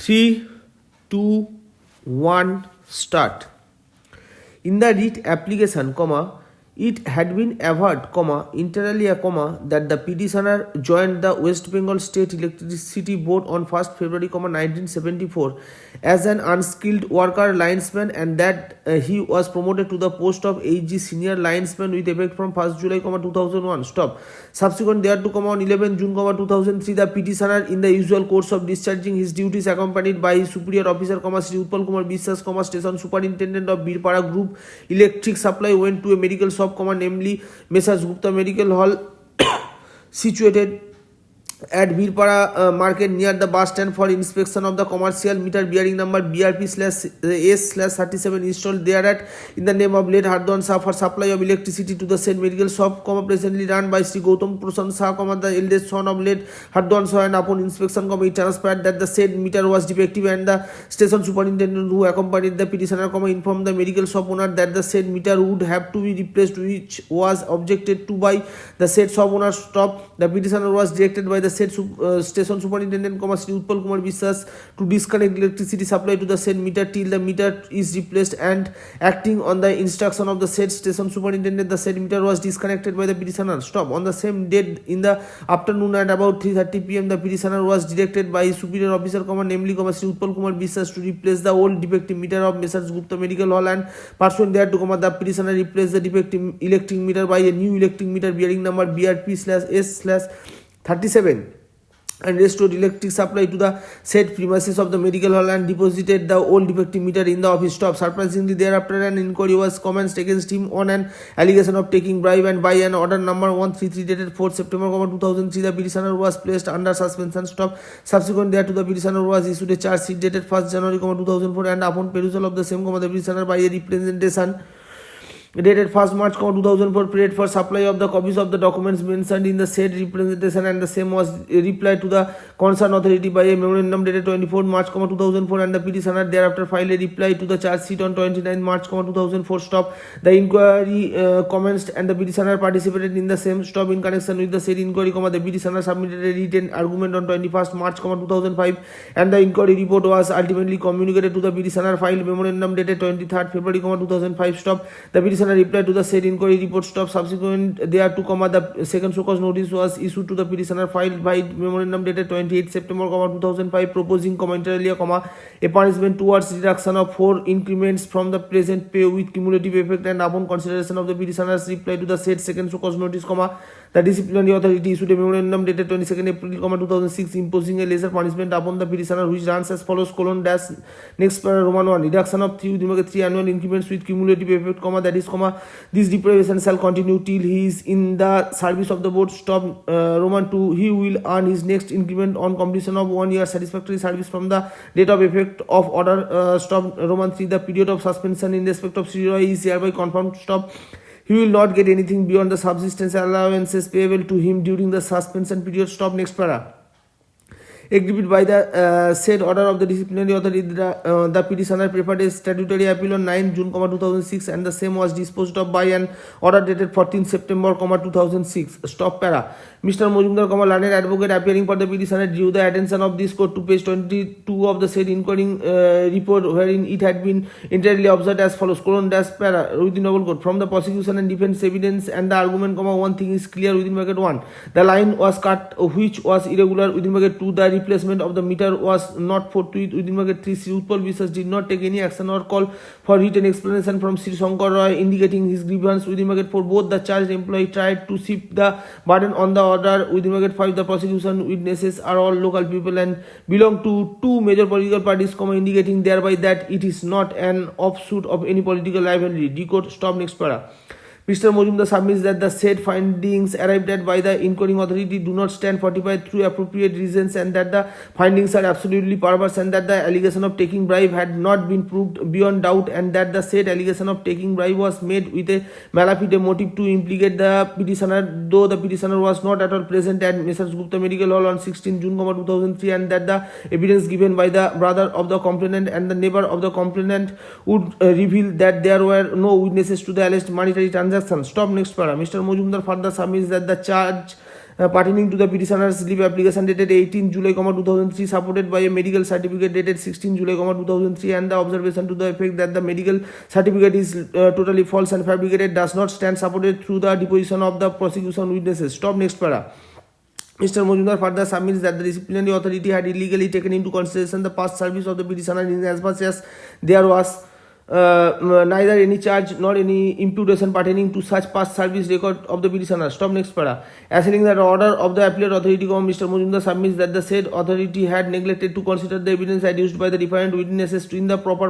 3, 2, 1, start. In the writ application, it had been averred, inter alia, that the petitioner joined the West Bengal State Electricity Board on 1st February, 1974 as an unskilled worker linesman, and that he was promoted to the post of AG senior linesman with effect from 1st July, 2001. Stop. Subsequent thereto, on 11 June, 2003, the petitioner, in the usual course of discharging his duties, accompanied by his superior officer, Sri Utpal Kumar Biswas, station superintendent of Birpara Group Electric Supply, went to a medical shop, namely Messrs. Gupta Medical Hall, situated at Birpara Market near the bus stand, for inspection of the commercial meter bearing number BRP/S/37 installed thereat in the name of late Hardwan Shah for supply of electricity to the said medical shop, presently run by Sri Gautam Prasad Shah, the eldest son of late Hardwan Shah, and upon inspection, it transpired that the said meter was defective, and the station superintendent who accompanied the petitioner, informed the medical shop owner that the said meter would have to be replaced, which was objected to by the said shop owner. Stop. The petitioner was directed by the said station superintendent, Sri Utpal Kumar Biswas, to disconnect electricity supply to the said meter till the meter is replaced, and acting on the instruction of the said station superintendent, the said meter was disconnected by the petitioner. Stop. On the same date, in the afternoon at about 3:30 p.m, the petitioner was directed by his superior officer, namely Sri Utpal Kumar Biswas, to replace the old defective meter of Messrs. Gupta Medical Hall, and pursuant thereto, the petitioner replaced the defective electric meter by a new electric meter bearing number BRP/S/37 and restored electric supply to the said premises of the medical hall, and deposited the old defective meter in the office. Stop. Surprisingly, thereafter an inquiry was commenced against him on an allegation of taking bribe, and by an order number 133 dated 4th September, 2003, the petitioner was placed under suspension. Stop. Subsequent thereto, the petitioner was issued a charge sheet dated 1st January, 2004, and upon perusal of the same, the petitioner by a representation dated 1st March, 2004, prayed for supply of the copies of the documents mentioned in the said representation, and the same was replied to the concerned authority by a memorandum dated 24th March, 2004, and the petitioner thereafter filed a reply to the charge sheet on 29th March, 2004. Stop. The inquiry commenced, and the petitioner participated in the same. Stop. In connection with the said inquiry, the petitioner submitted a written argument on 21st March, 2005, and the inquiry report was ultimately communicated to the petitioner. Filed memorandum dated 23rd February, 2005. Stop. The petitioner replied to the said inquiry report. Stop. Subsequent thereto, the second show cause notice was issued to the petitioner, filed by memorandum dated 28 September, 2005, proposing, inter alia, a punishment towards reduction of 4 increments from the present pay with cumulative effect, and upon consideration of the petitioner's reply to the said second show cause notice, the disciplinary authority issued a memorandum dated 22nd April, 2006, imposing a lesser punishment upon the petitioner, which runs as follows: next para Roman 1, reduction of 3 annual increments with cumulative effect, that is, this deprivation shall continue till he is in the service of the board. Stop. Roman 2, he will earn his next increment on completion of 1 year satisfactory service from the date of effect of order. Stop. Roman 3, the period of suspension in respect of Sri Roy is hereby confirmed. Stop. He will not get anything beyond the subsistence allowances payable to him during the suspension period. Stop. Next para. Exhibit by the said order of the disciplinary authority, the petitioner preferred a statutory appeal on 9 June, 2006, and the same was disposed of by an order dated 14 September, 2006. Stop para. Mr. Mojumdar, learned advocate appearing for the petitioner, drew the attention of this court to page 22 of the said inquiry report, wherein it had been entirely observed as follows: para within novel court. From the prosecution and defense evidence and the argument, one thing is clear within bracket 1. The line was cut which was irregular within bracket 2. The replacement of the meter was not forthwith within bracket 3. Sri Utpal Biswas did not take any action or call for written explanation from Sri Shankar Roy indicating his grievance within bracket 4. Both the charged employee tried to shift the burden on the order within bracket 5. The prosecution witnesses are all local people and belong to 2 major political parties, indicating thereby that it is not an offshoot of any political rivalry. Decode. Stop. Next para. Mr. Mojumdar submits that the said findings arrived at by the inquiring authority do not stand fortified through appropriate reasons, and that the findings are absolutely perverse, and that the allegation of taking bribe had not been proved beyond doubt, and that the said allegation of taking bribe was made with a malafide motive to implicate the petitioner, though the petitioner was not at all present at Messrs. Gupta Medical Hall on 16 June, 2003, and that the evidence given by the brother of the complainant and the neighbor of the complainant would reveal that there were no witnesses to the alleged monetary transaction. Stop. Next para. Mr. Mojumdar further submits that the charge pertaining to the petitioner's leave application dated 18 July, 2003, supported by a medical certificate dated 16 July, 2003, and the observation to the effect that the medical certificate is totally false and fabricated does not stand supported through the deposition of the prosecution witnesses. Stop. Next para. Mr. Majumdar further submits that the disciplinary authority had illegally taken into consideration the past service of the petitioner in as much as there was neither any charge nor any imputation pertaining to such past service record of the petitioner. Stop. Next para. Asserting that order of the appellate authority, Mr. Majumdar submits that the said authority had neglected to consider the evidence adduced by the different witnesses in the proper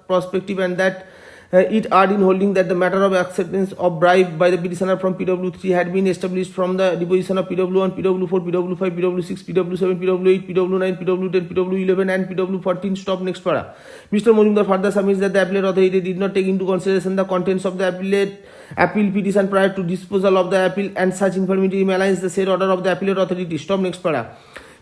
perspective, and that it erred in holding that the matter of acceptance of bribe by the petitioner from PW3 had been established from the deposition of PW1, PW4, PW5, PW6, PW7, PW8, PW9, PW10, PW11 and PW14. Stop. Next para. Mr. Majumdar further submits that the appellate authority did not take into consideration the contents of the appeal petition prior to disposal of the appeal, and such infirmity maligns the said order of the appellate authority. Stop. Next para.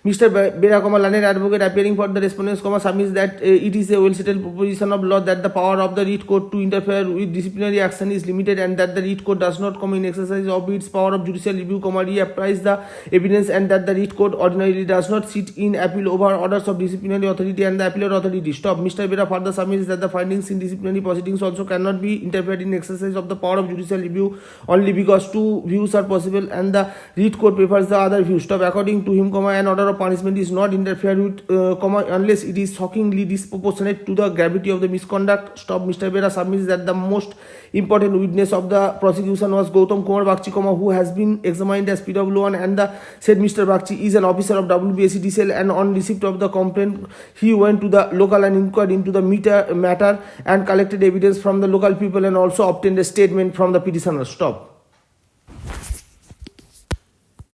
Mr. Bera, learned advocate appearing for the respondents, submits that it is a well-settled proposition of law that the power of the writ court to interfere with disciplinary action is limited, and that the writ court does not come in exercise of its power of judicial review, reapprise the evidence, and that the writ court ordinarily does not sit in appeal over orders of disciplinary authority and the appellate authority. Stop. Mr. Bera further submits that the findings in disciplinary proceedings also cannot be interfered in exercise of the power of judicial review only because two views are possible and the writ court prefers the other view. Stop. According to him, an order of punishment is not interfered with, unless it is shockingly disproportionate to the gravity of the misconduct. Stop. Mr. Bera submits that the most important witness of the prosecution was Gautam Kumar Bagchi, who has been examined as PW1, and the said Mr. Bagchi is an officer of WBSC DCL, and on receipt of the complaint he went to the local and inquired into the matter and collected evidence from the local people and also obtained a statement from the petitioner. Stop.